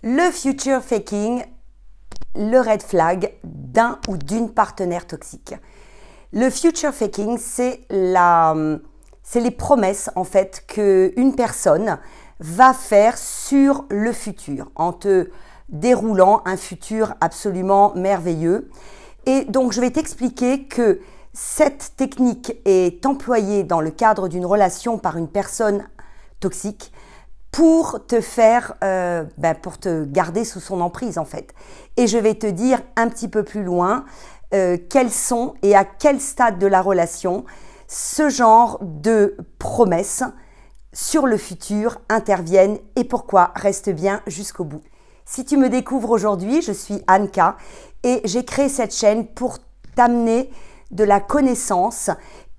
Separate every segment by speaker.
Speaker 1: Le future faking, le red flag d'un ou d'une partenaire toxique. Le future faking, c'est les promesses en fait qu'une personne va faire sur le futur en te déroulant un futur absolument merveilleux. Et donc, je vais t'expliquer que cette technique est employée dans le cadre d'une relation par une personne toxique pour te faire, pour te garder sous son emprise en fait. Et je vais te dire un petit peu plus loin quels sont et à quel stade de la relation ce genre de promesses sur le futur interviennent et pourquoi. Reste bien jusqu'au bout. Si tu me découvres aujourd'hui, je suis Anka et j'ai créé cette chaîne pour t'amener de la connaissance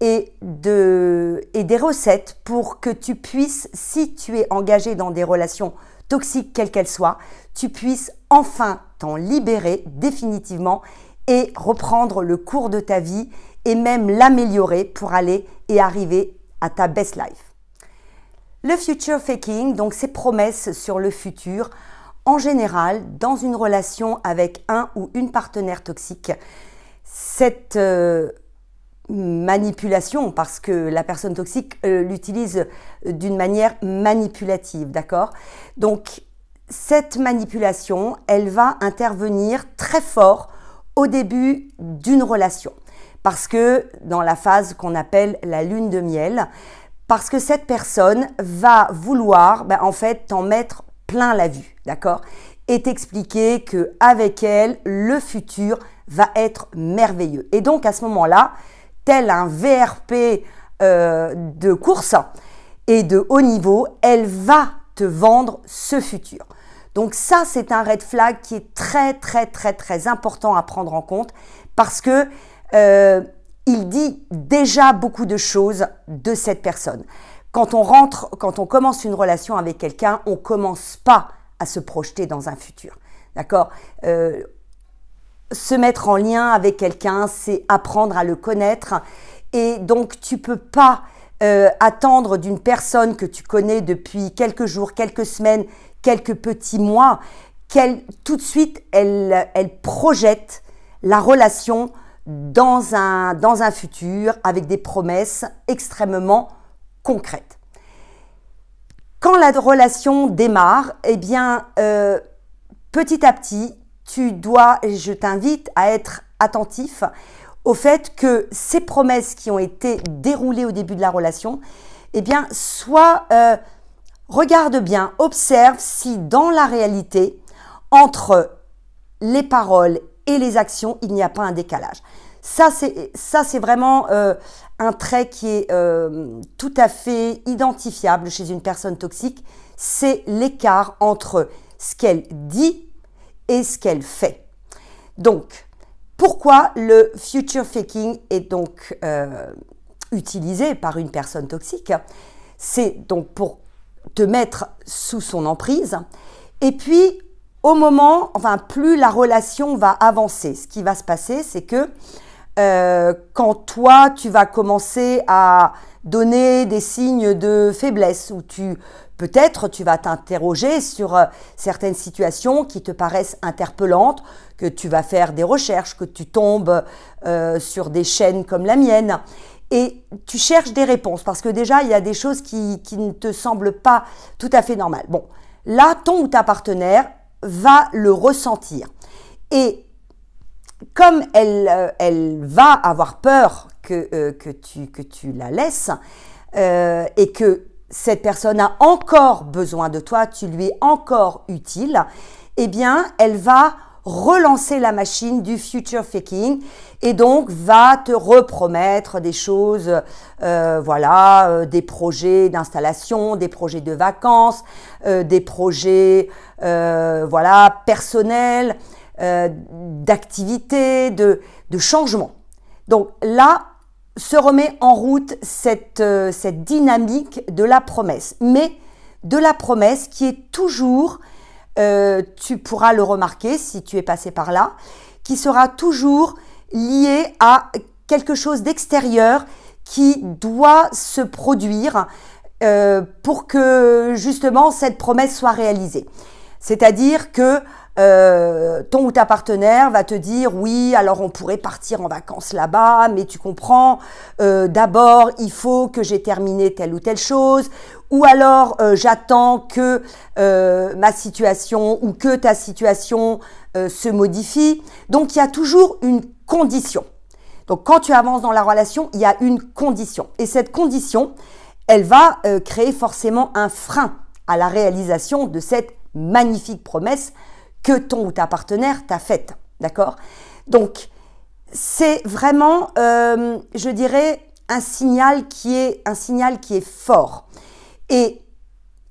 Speaker 1: et des recettes pour que tu puisses, si tu es engagé dans des relations toxiques quelles qu'elles soient, tu puisses enfin t'en libérer définitivement et reprendre le cours de ta vie et même l'améliorer pour aller et arriver à ta best life. Le future faking, donc ces promesses sur le futur, en général, dans une relation avec un ou une partenaire toxique, cette manipulation, parce que la personne toxique l'utilise d'une manière manipulative, d'accord? Donc, cette manipulation, elle va intervenir très fort au début d'une relation, parce que dans la phase qu'on appelle la lune de miel, parce que cette personne va vouloir, en fait, t'en mettre plein la vue, d'accord? Et t'expliquer qu'avec elle, le futur va être merveilleux. Et donc, à ce moment-là, tel un VRP de course et de haut niveau, elle va te vendre ce futur. Donc ça, c'est un red flag qui est très important à prendre en compte parce que il dit déjà beaucoup de choses de cette personne. Quand on commence une relation avec quelqu'un, on commence pas à se projeter dans un futur, d'accord? Se mettre en lien avec quelqu'un, c'est apprendre à le connaître et donc tu peux pas attendre d'une personne que tu connais depuis quelques jours, quelques semaines, quelques petits mois, qu'elle tout de suite, elle projette la relation dans un futur avec des promesses extrêmement concrètes. Quand la relation démarre, eh bien, petit à petit, je t'invite à être attentif au fait que ces promesses qui ont été déroulées au début de la relation, eh bien, regarde bien, observe si dans la réalité, entre les paroles et les actions, il n'y a pas un décalage. Ça, c'est vraiment un trait qui est tout à fait identifiable chez une personne toxique. C'est l'écart entre ce qu'elle dit et ce qu'elle fait. Donc, pourquoi le future faking est donc utilisé par une personne toxique? C'est donc pour te mettre sous son emprise. Et puis, au moment, plus la relation va avancer, ce qui va se passer, c'est que quand toi, tu vas commencer à donner des signes de faiblesse ou peut-être tu vas t'interroger sur certaines situations qui te paraissent interpellantes, que tu vas faire des recherches, que tu tombes sur des chaînes comme la mienne et tu cherches des réponses parce que déjà, il y a des choses qui ne te semblent pas tout à fait normales. Bon, là, ton ou ta partenaire va le ressentir et comme elle va avoir peur que tu la laisses et que cette personne a encore besoin de toi, tu lui es encore utile, eh bien, elle va relancer la machine du future faking et donc va te repromettre des choses, des projets d'installation, des projets de vacances, des projets personnels, d'activité, de changement. Donc là, se remet en route cette dynamique de la promesse, mais de la promesse qui est toujours, tu pourras le remarquer si tu es passé par là, qui sera toujours liée à quelque chose d'extérieur qui doit se produire pour que justement cette promesse soit réalisée. C'est-à-dire que ton ou ta partenaire va te dire oui, alors on pourrait partir en vacances là-bas, mais tu comprends, d'abord il faut que j'ai terminé telle ou telle chose, ou alors j'attends que ma situation ou que ta situation se modifie. Donc il y a toujours une condition. Donc quand tu avances dans la relation, il y a une condition. Et cette condition, elle va créer forcément un frein à la réalisation de cette magnifique promesse que ton ou ta partenaire t'a faite, d'accord? Donc, c'est vraiment, je dirais, un signal qui est fort. Et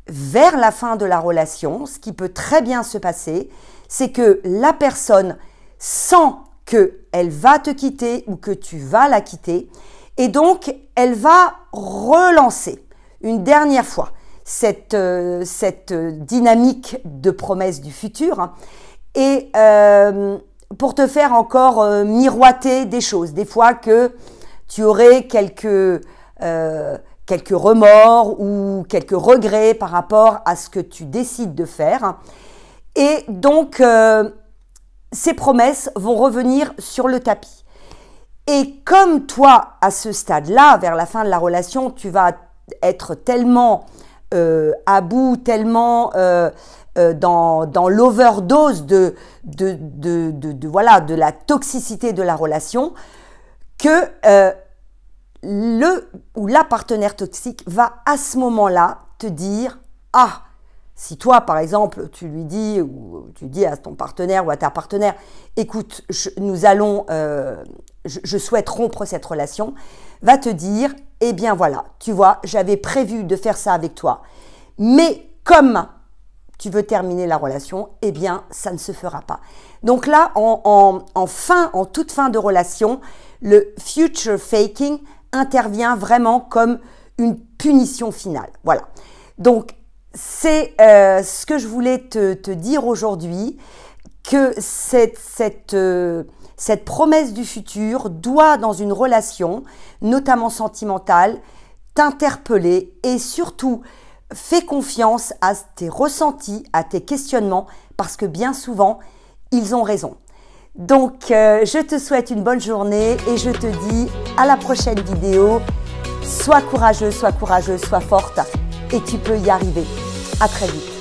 Speaker 1: vers la fin de la relation, ce qui peut très bien se passer, c'est que la personne sent qu'elle va te quitter ou que tu vas la quitter, et donc elle va relancer une dernière fois cette dynamique de promesse du futur, hein, et pour te faire encore miroiter des choses, des fois que tu aurais quelques remords ou quelques regrets par rapport à ce que tu décides de faire, et donc ces promesses vont revenir sur le tapis. Et comme toi, à ce stade-là, vers la fin de la relation, tu vas être tellement à bout, tellement dans l'overdose de la toxicité de la relation, que le ou la partenaire toxique va à ce moment-là te dire « Ah !» Si toi, par exemple, tu lui dis, ou tu dis à ton partenaire ou à ta partenaire, écoute, je souhaite rompre cette relation, va te dire, eh bien voilà, tu vois, j'avais prévu de faire ça avec toi, mais comme tu veux terminer la relation, eh bien, ça ne se fera pas. Donc là, en toute fin de relation, le future faking intervient vraiment comme une punition finale. Voilà. Donc, c'est ce que je voulais te dire aujourd'hui, que cette promesse du futur doit, dans une relation, notamment sentimentale, t'interpeller et surtout, fais confiance à tes ressentis, à tes questionnements, parce que bien souvent, ils ont raison. Donc, je te souhaite une bonne journée et je te dis à la prochaine vidéo. Sois courageuse, sois forte et tu peux y arriver. À très vite.